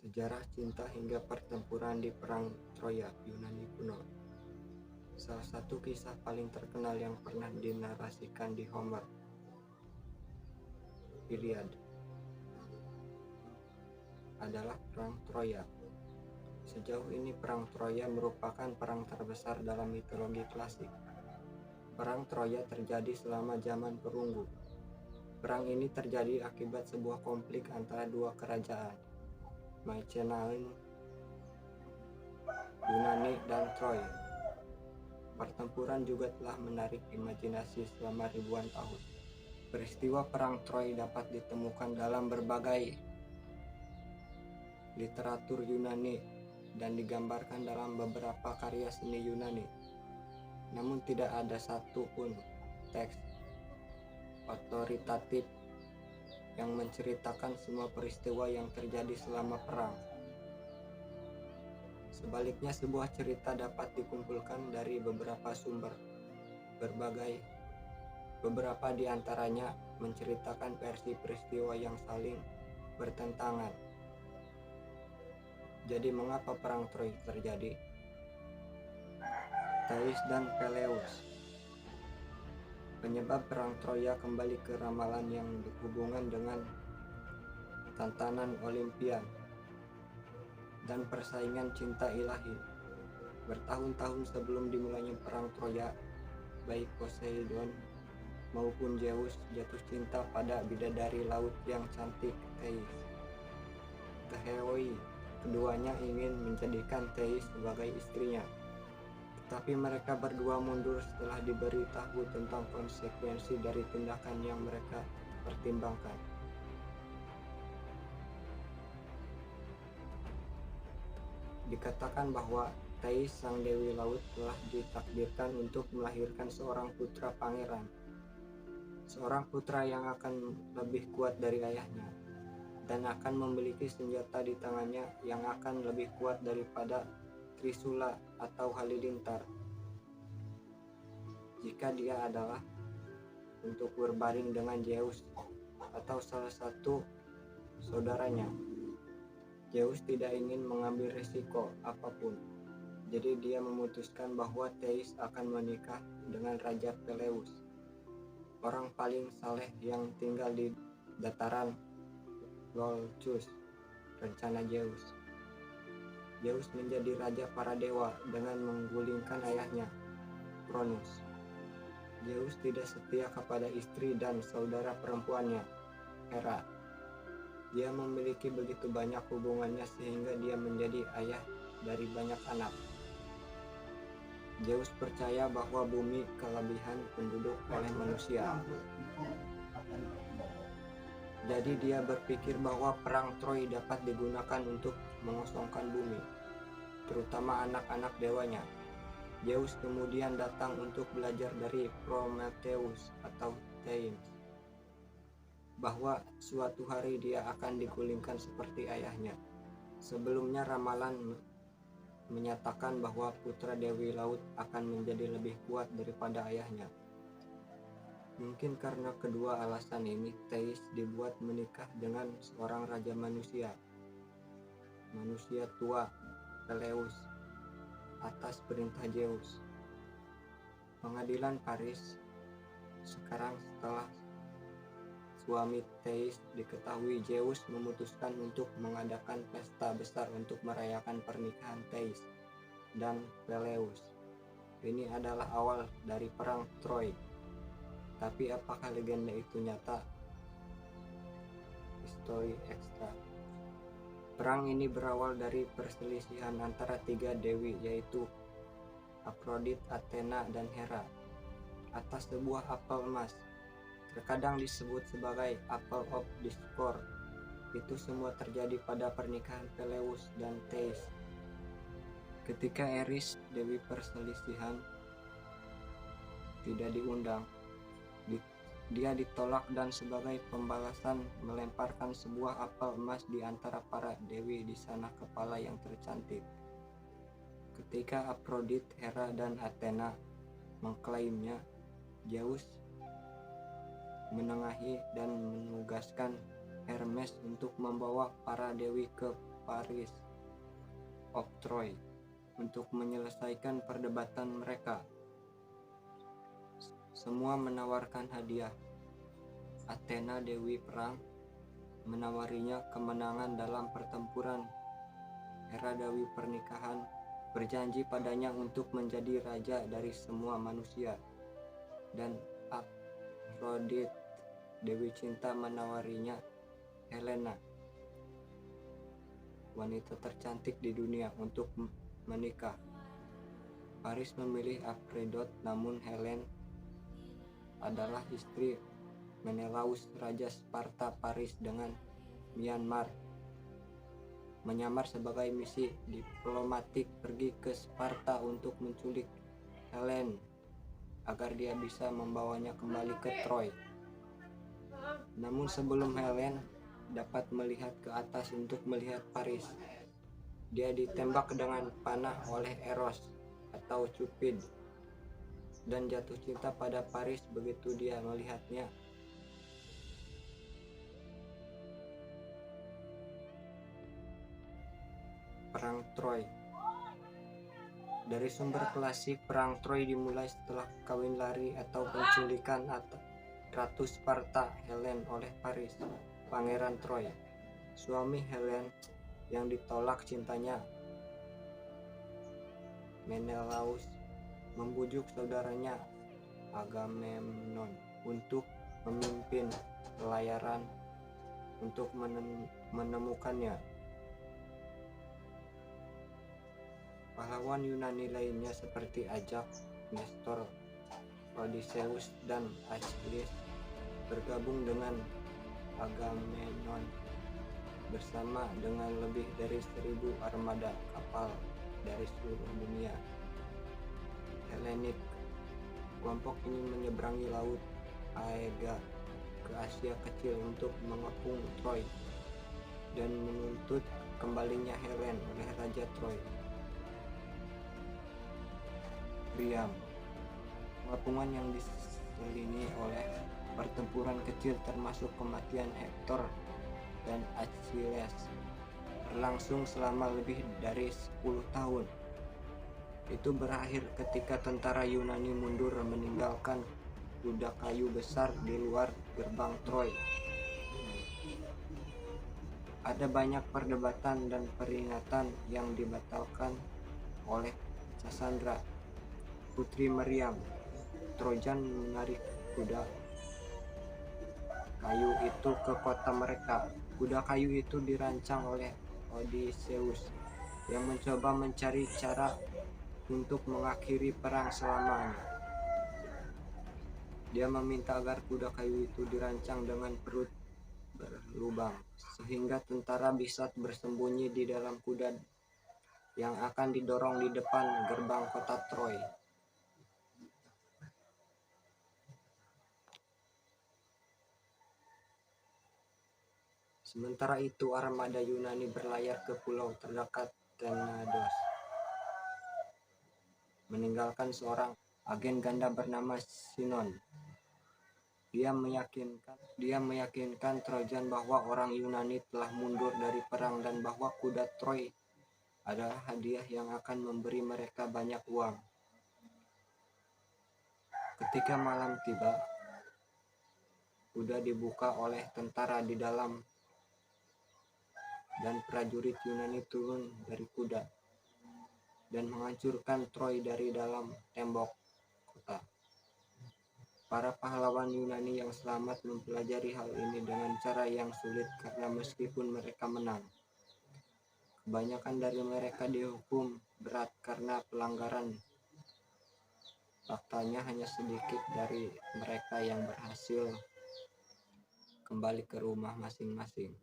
Sejarah cinta hingga pertempuran di Perang Troya Yunani kuno. Salah satu kisah paling terkenal yang pernah dinarasikan di Homer, Iliad, adalah Perang Troya. Sejauh ini Perang Troya merupakan perang terbesar dalam mitologi klasik. Perang Troya terjadi selama zaman perunggu. Perang ini terjadi akibat sebuah konflik antara dua kerajaan, Mycenaean, Yunani, dan Troy. Pertempuran juga telah menarik imajinasi selama ribuan tahun. Peristiwa Perang Troy dapat ditemukan dalam berbagai literatur Yunani dan digambarkan dalam beberapa karya seni Yunani. Namun tidak ada satu pun teks otoritatif yang menceritakan semua peristiwa yang terjadi selama perang. Sebaliknya, sebuah cerita dapat dikumpulkan dari beberapa sumber. Beberapa di antaranya menceritakan versi peristiwa yang saling bertentangan. Jadi mengapa Perang Troy terjadi? Thais dan Peleus. Penyebab Perang Troya kembali ke ramalan yang berhubungan dengan tantangan Olimpian dan persaingan cinta ilahi. Bertahun-tahun sebelum dimulainya Perang Troya, baik Poseidon maupun Zeus jatuh cinta pada bidadari laut yang cantik, Thais. Keduanya ingin menjadikan Thais sebagai istrinya. Tapi mereka berdua mundur setelah diberitahu tentang konsekuensi dari tindakan yang mereka pertimbangkan. Dikatakan bahwa Thais, sang dewi laut, telah ditakdirkan untuk melahirkan seorang putra pangeran. Seorang putra yang akan lebih kuat dari ayahnya dan akan memiliki senjata di tangannya yang akan lebih kuat daripada Trisula atau Halilintar jika dia adalah untuk berbaring dengan Zeus atau salah satu saudaranya. Zeus tidak ingin mengambil risiko apapun, jadi dia memutuskan bahwa Thais akan menikah dengan Raja Peleus, orang paling saleh yang tinggal di dataran Lolcus. Rencana Zeus menjadi raja para dewa dengan menggulingkan ayahnya, Cronus. Zeus tidak setia kepada istri dan saudara perempuannya, Hera. Dia memiliki begitu banyak hubungannya sehingga dia menjadi ayah dari banyak anak. Zeus percaya bahwa bumi kelebihan penduduk oleh manusia. Jadi dia berpikir bahwa Perang Troy dapat digunakan untuk mengosongkan bumi, terutama anak-anak dewanya. Zeus kemudian datang untuk belajar dari Prometheus atau Thames, bahwa suatu hari dia akan digulingkan seperti ayahnya. Sebelumnya ramalan menyatakan bahwa putra Dewi Laut akan menjadi lebih kuat daripada ayahnya. Mungkin karena kedua alasan ini, Thais dibuat menikah dengan seorang raja manusia tua, Peleus, atas perintah Zeus. Pengadilan Paris. Sekarang setelah suami Thais diketahui, Zeus memutuskan untuk mengadakan pesta besar untuk merayakan pernikahan Thais dan Peleus. Ini adalah awal dari Perang Troy. Tapi apakah legenda itu nyata? History Extra. Perang ini berawal dari perselisihan antara tiga dewi, yaitu Aphrodite, Athena, dan Hera, atas sebuah apel emas. Terkadang disebut sebagai Apple of Discord. Itu semua terjadi pada pernikahan Peleus dan Thais. Ketika Eris, dewi perselisihan, tidak diundang, dia ditolak dan sebagai pembalasan melemparkan sebuah apel emas di antara para dewi di sana kepala yang tercantik. Ketika Aphrodite, Hera, dan Athena mengklaimnya, Zeus menengahi dan menugaskan Hermes untuk membawa para dewi ke Paris of Troy untuk menyelesaikan perdebatan mereka. Semua menawarkan hadiah. Athena, dewi perang, menawarinya kemenangan dalam pertempuran. Hera, dewi pernikahan, berjanji padanya untuk menjadi raja dari semua manusia. Dan Aphrodite, dewi cinta, menawarinya Helena, wanita tercantik di dunia, untuk menikah. Paris memilih Aphrodite, namun Helen adalah istri Menelaus, raja Sparta. Paris dengan menyamar sebagai misi diplomatik pergi ke Sparta untuk menculik Helen agar dia bisa membawanya kembali ke Troy. Namun sebelum Helen dapat melihat ke atas untuk melihat Paris, dia ditembak dengan panah oleh Eros atau Cupid dan jatuh cinta pada Paris begitu dia melihatnya. Perang Troy. Dari sumber klasik, perang Troy dimulai setelah kawin lari atau penculikan Ratu Sparta Helen oleh Paris, pangeran Troy. Suami Helen yang ditolak cintanya, Menelaus, membujuk saudaranya Agamemnon untuk memimpin pelayaran untuk menemukannya. Pahlawan Yunani lainnya seperti Ajax, Nestor, Odysseus, dan Achilles bergabung dengan Agamemnon bersama dengan lebih dari 1.000 armada kapal dari seluruh dunia Helenik. Kelompok ini menyeberangi laut Aega ke Asia Kecil untuk mengepung Troy dan menuntut kembalinya Helen oleh Raja Troy. Priam. Pengepungan yang diselingi oleh pertempuran kecil termasuk kematian Hektor dan Achilles berlangsung selama lebih dari 10 tahun. Itu berakhir ketika tentara Yunani mundur meninggalkan kuda kayu besar di luar gerbang Troy. Ada banyak perdebatan dan peringatan yang dibatalkan oleh Cassandra, putri Meriam. Trojan menarik kuda kayu itu ke kota mereka. Kuda kayu itu dirancang oleh Odysseus yang mencoba mencari cara untuk mengakhiri perang selamanya. Dia meminta agar kuda kayu itu dirancang dengan perut berlubang sehingga tentara bisa bersembunyi di dalam kuda yang akan didorong di depan gerbang kota Troy. Sementara itu, armada Yunani berlayar ke pulau terdekat Tenedos, meninggalkan seorang agen ganda bernama Sinon. Dia meyakinkan Trojan bahwa orang Yunani telah mundur dari perang dan bahwa kuda Troy adalah hadiah yang akan memberi mereka banyak uang. Ketika malam tiba, kuda dibuka oleh tentara di dalam dan prajurit Yunani turun dari kuda dan menghancurkan Troy dari dalam tembok kota. Para pahlawan Yunani yang selamat mempelajari hal ini dengan cara yang sulit karena meskipun mereka menang, kebanyakan dari mereka dihukum berat karena pelanggaran. Faktanya hanya sedikit dari mereka yang berhasil kembali ke rumah masing-masing.